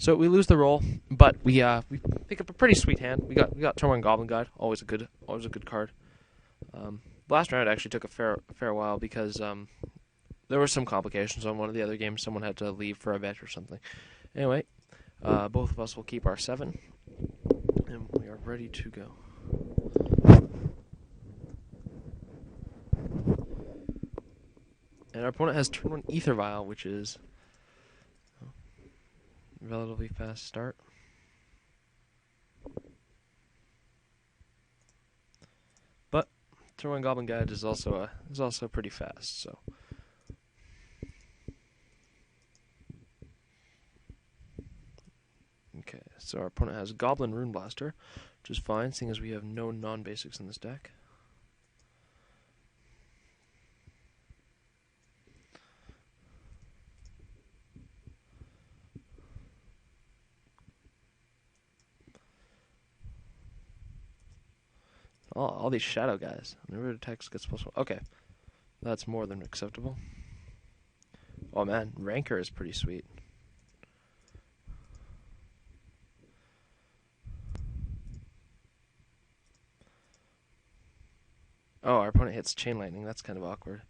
So we lose the roll, but we pick up a pretty sweet hand. We got turn 1 Goblin Guide, always a good card. Last round actually took a fair while because there were some complications on one of the other games. Someone had to leave for a vet or something. Anyway, both of us will keep our 7, and we are ready to go. And our opponent has turn 1 Ether Vial, which is a relatively fast start. But turn 1 Goblin Guide is also pretty fast, so. Okay, so our opponent has Goblin Rune Blaster, which is fine, seeing as we have no non-basics in this deck. All these shadow guys. Whenever it attacks, gets +1. Okay, that's more than acceptable. Oh man, Rancor is pretty sweet. Oh, our opponent hits Chain Lightning. That's kind of awkward.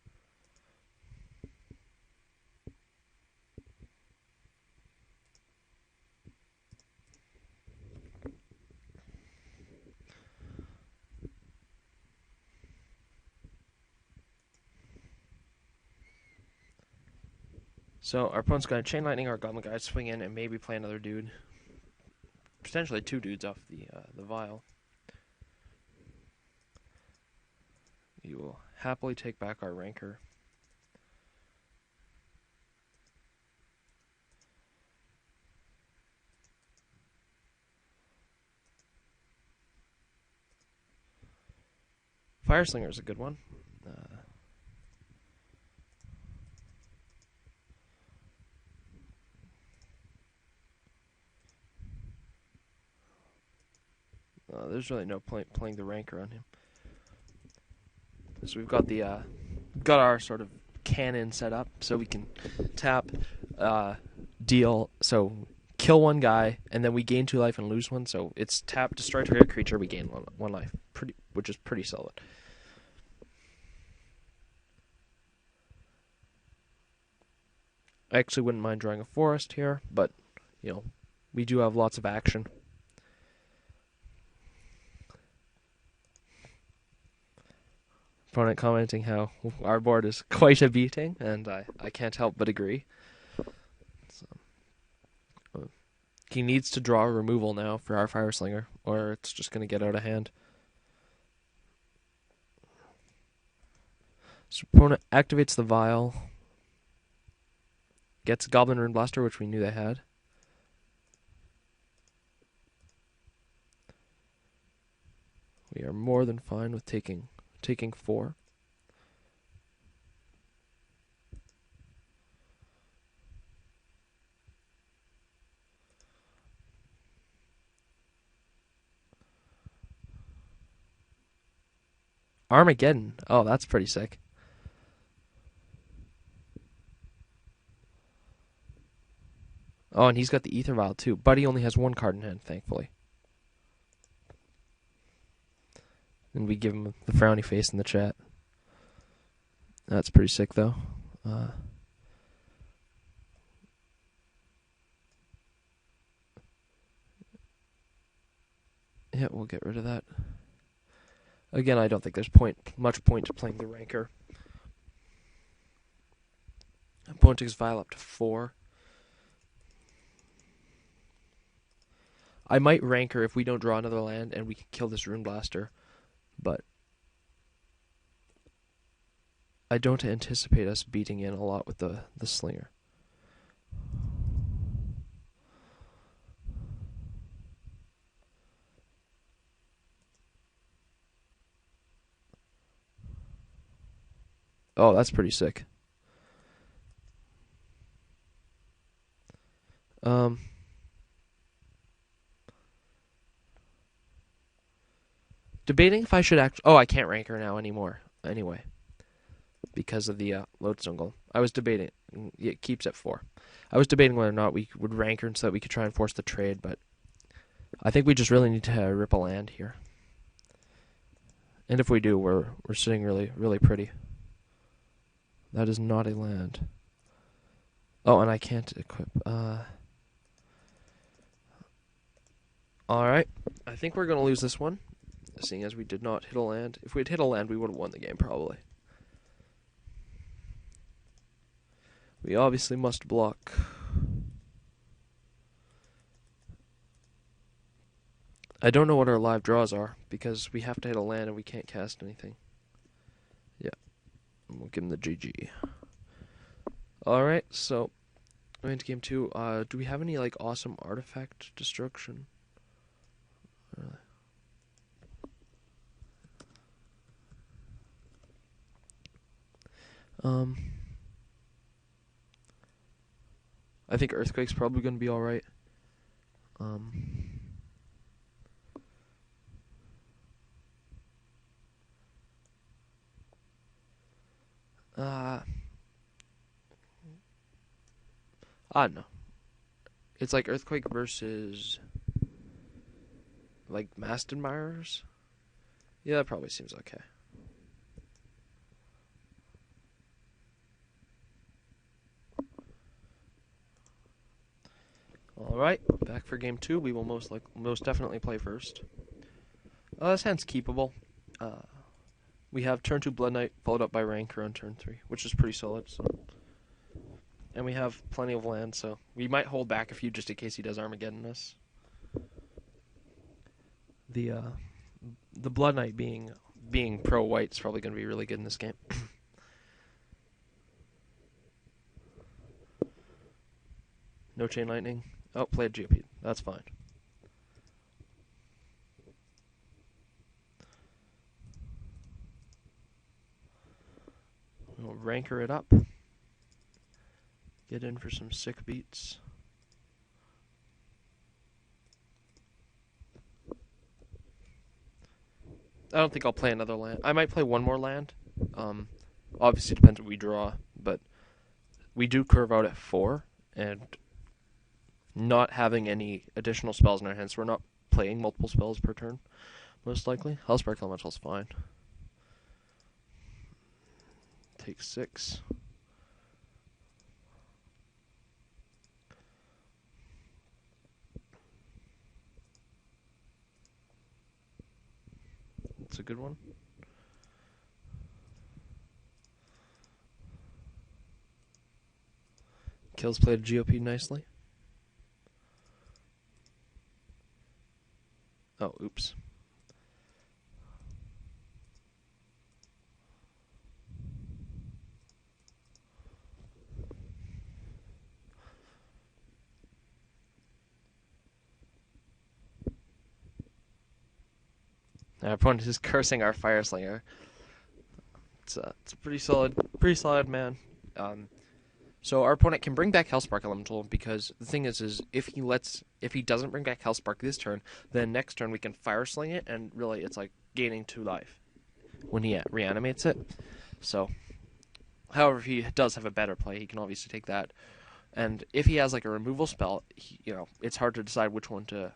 So our opponent's going to Chain Lightning our Goblin Guide, swing in, and maybe play another dude. Potentially 2 dudes off the vial. We will happily take back our Rancor. Fire Slinger is a good one. There's really no point playing the Rancor on him. So we've got got our sort of cannon set up, so we can tap, deal, so kill 1 guy, and then we gain 2 life and lose 1. So it's tap, destroy target creature, we gain 1 life, which is pretty solid. I actually wouldn't mind drawing a forest here, but we do have lots of action. Opponent commenting how our board is quite a beating, and I can't help but agree. So, he needs to draw a removal now for our Fire Slinger, or it's just going to get out of hand. So opponent activates the Vial, gets Goblin Rune Blaster, which we knew they had. We are more than fine with taking 4. Armageddon. Oh, that's pretty sick. Oh, and he's got the Ether Vial too. But he only has 1 card in hand, thankfully. And we give him the frowny face in the chat. That's pretty sick, though. Yeah, we'll get rid of that. Again, I don't think there's much point to playing the Rancor. Opponent takes Vial up to 4. I might Rancor if we don't draw another land and we can kill this Rune Blaster. But I don't anticipate us beating in a lot with the Slinger. Oh, that's pretty sick. Debating if I should Oh, I can't Rancor now anymore. Anyway, because of the Lodestone Golem. I was debating It keeps at 4. I was debating whether or not we would rank her so that we could try and force the trade, but I think we just really need to rip a land here. And if we do, we're sitting really, really pretty. That is not a land. Oh, and I can't equip. Alright. I think we're going to lose this one, seeing as we did not hit a land. If we'd hit a land, we would have won the game, probably. We obviously must block. I don't know what our live draws are, because we have to hit a land and we can't cast anything. Yeah. We'll give him the GG. Alright, so going into game 2. Do we have any like awesome artifact destruction? I think Earthquake's probably going to be alright. I don't know. It's like Earthquake versus like Mast Admirers. Yeah, that probably seems okay. Alright, back for game 2. We will most definitely play first. This hand's keepable. We have turn 2 Blood Knight, followed up by Ranker on turn 3, which is pretty solid. So. And we have plenty of land, so we might hold back a few just in case he does Armageddon us. The Blood Knight being pro-white is probably going to be really good in this game. No Chain Lightning. Oh, played GOP. That's fine. We'll Ranker it up. Get in for some sick beats. I don't think I'll play another land. I might play one more land. Obviously depends what we draw, but we do curve out at 4, and not having any additional spells in our hands, so we're not playing multiple spells per turn, most likely. Hellspark Elemental's fine. Take 6. That's a good one. Kills played GOP nicely. Oh, oops. Our opponent is cursing our Fire Slinger. It's a pretty solid man. So our opponent can bring back Hellspark Elemental, because the thing is if he doesn't bring back Hellspark this turn, then next turn we can Fire Sling it, and really it's like gaining 2 life when he reanimates it. So, however, if he does have a better play, he can obviously take that. And if he has like a removal spell, it's hard to decide which one to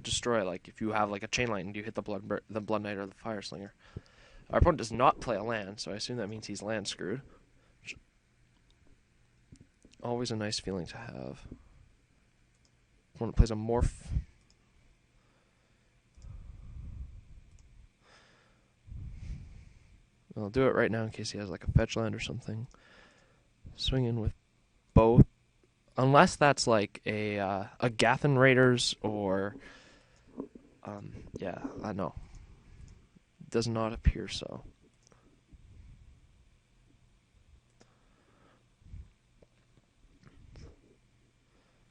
destroy. Like if you have like a Chain Lightning, do you hit the Blood Knight or the Fire Slinger? Our opponent does not play a land, so I assume that means he's land screwed. Always a nice feeling to have. Opponent plays a Morph. I'll do it right now in case he has like a fetch land or something. Swing in with both. Unless that's like a Gathan Raiders or... yeah, I know. Does not appear so.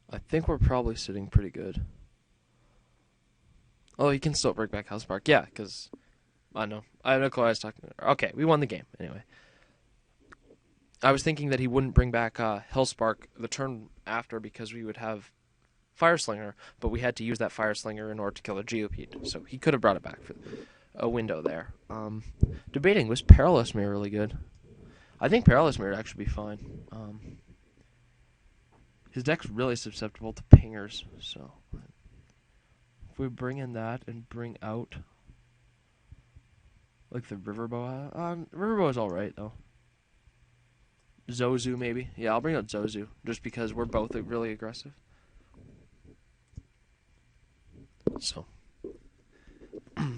I think we're probably sitting pretty good. Oh, he can still bring back Hellspark. Yeah, because... I know. I have no clue what I was talking about. Okay, we won the game, anyway. I was thinking that he wouldn't bring back Hellspark the turn after because we would have Fire Slinger, but we had to use that Fire Slinger in order to kill the Geopede. So he could have brought it back for a window there. Debating, was Perilous Mirror really good? I think Perilous Mirror would actually be fine. His deck's really susceptible to pingers, so if we bring in that and bring out like the Riverboa, Riverboa's all right though. Zozu maybe, yeah, I'll bring out Zozu just because we're both really aggressive. So I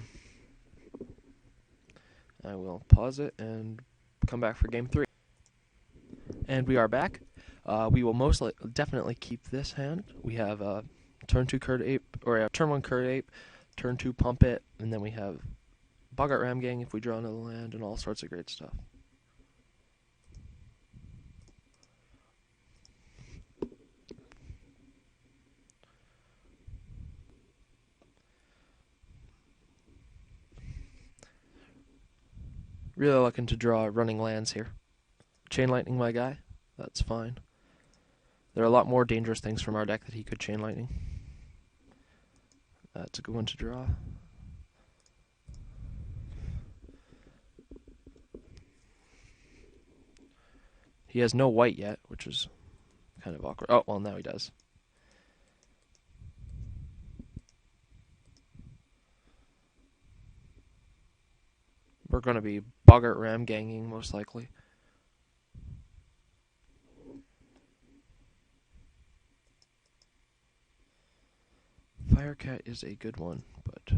will pause it and come back for game 3. And we are back. We will definitely keep this hand. We have turn 2 Curd Ape, or turn 1 Curd Ape, turn 2 Pump It, and then we have Boggart Ram Gang if we draw another land, and all sorts of great stuff. Really looking to draw running lands here. Chain Lightning, my guy. That's fine. There are a lot more dangerous things from our deck that he could Chain Lightning. That's a good one to draw. He has no white yet, which is kind of awkward. Oh, well, now he does. We're going to be Boggart Ram Ganging, most likely. Firecat is a good one, but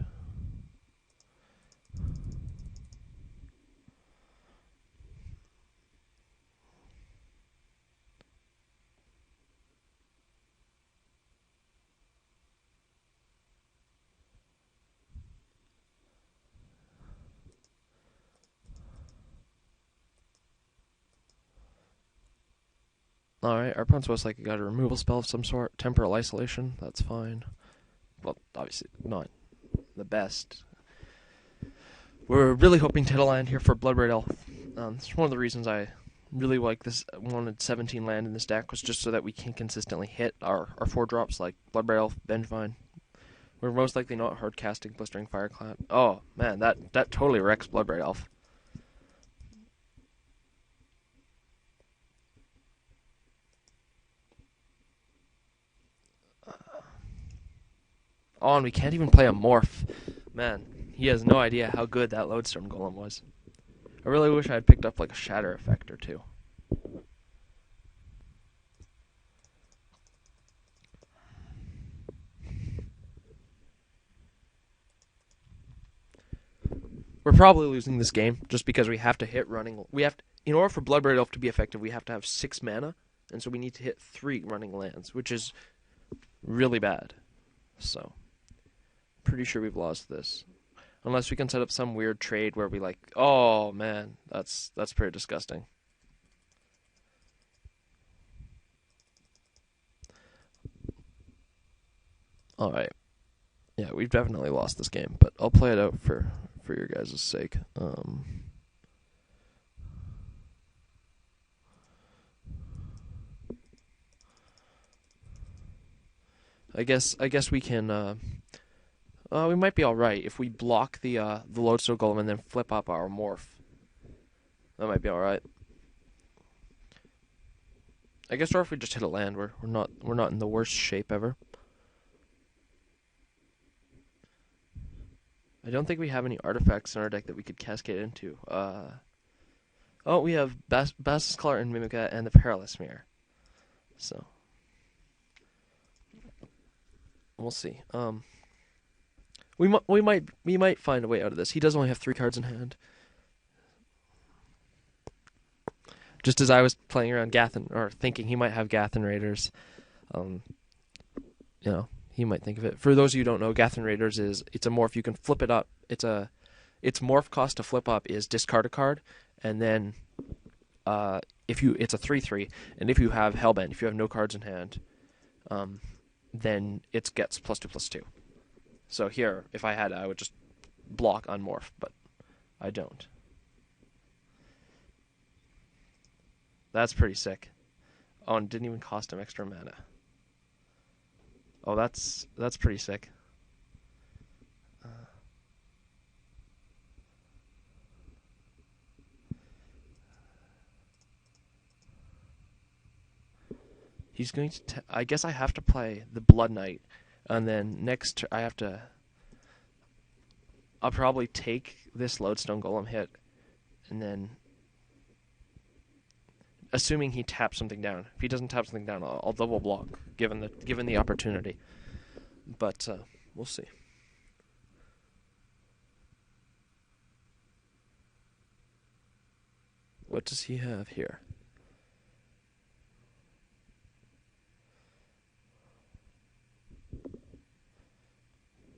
alright, our opponent's most likely got a removal spell of some sort. Temporal Isolation, that's fine. Well, obviously not the best. We're really hoping to hit a land here for Bloodbraid Elf. It's one of the reasons I really wanted 17 land in this deck, was just so that we can consistently hit our 4-drops like Bloodbraid Elf, Vengevine. We're most likely not hard casting Blistering Fireclap. Oh man, that totally wrecks Bloodbraid Elf. Oh, and we can't even play a Morph. Man, he has no idea how good that Lodestorm Golem was. I really wish I had picked up like a Shatter effect or two. We're probably losing this game just because we have to hit running. In order for Bloodbraid Elf to be effective, we have to have 6 mana, and so we need to hit 3 running lands, which is really bad. So, pretty sure we've lost this. Unless we can set up some weird trade where we oh man, that's pretty disgusting. Alright. Yeah, we've definitely lost this game, but I'll play it out for your guys' sake. I guess we can we might be alright if we block the Lodestone Golem and then flip up our Morph. That might be alright. I guess, or if we just hit a land, we're not in the worst shape ever. I don't think we have any artifacts in our deck that we could cascade into. Oh, we have Bassus Collar and Mimica and the Perilous Mirror. So we'll see. We might find a way out of this. He does only have 3 cards in hand. Just as I was playing around thinking he might have Gathen Raiders, he might think of it. For those of you who don't know, Gathen Raiders it's a morph. You can flip it up. Its morph cost to flip up is discard a card, and then it's a 3/3, and if you have Hellbent, if you have no cards in hand, then it gets +2/+2. So here, if I had it, I would just block on morph, but I don't. That's pretty sick. Oh, and it didn't even cost him extra mana. Oh, that's pretty sick. He's going to. I guess I have to play the Blood Knight, and then next I have to. I'll probably take this Lodestone Golem hit, and then, assuming he taps something down. If he doesn't tap something down, I'll double block, given the opportunity. But we'll see. What does he have here?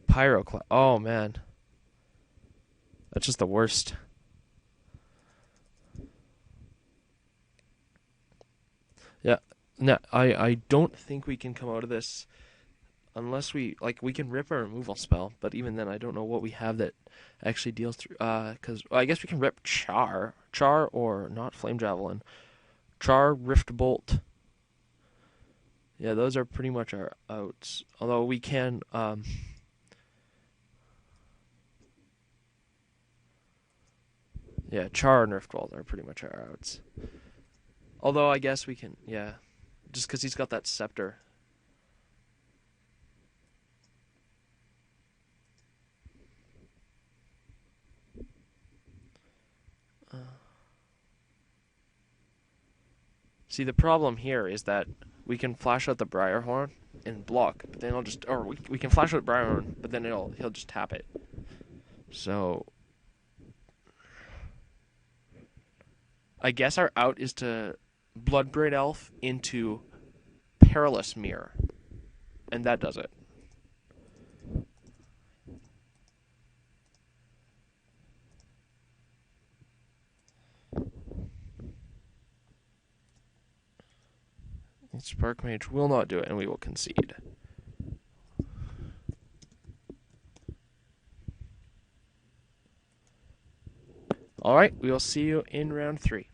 Pyroclast. Oh man, that's just the worst. Yeah. No, I don't think we can come out of this unless we can rip a removal spell, but even then I don't know what we have that actually deals through. Because I guess we can rip Char, or not Flame Javelin, Char, Rift Bolt. Yeah, those are pretty much our outs. Although we can. Yeah, Char and Rift Bolt are pretty much our outs. Although I guess we can, yeah, just because he's got that scepter. See, the problem here is that we can flash out the Briarhorn and block, but then we can flash out Briarhorn, but then he'll just tap it. So I guess our out is to Bloodbraid Elf into Perilous Mirror, and that does it. Spark Mage will not do it, and we will concede. Alright, we will see you in round 3.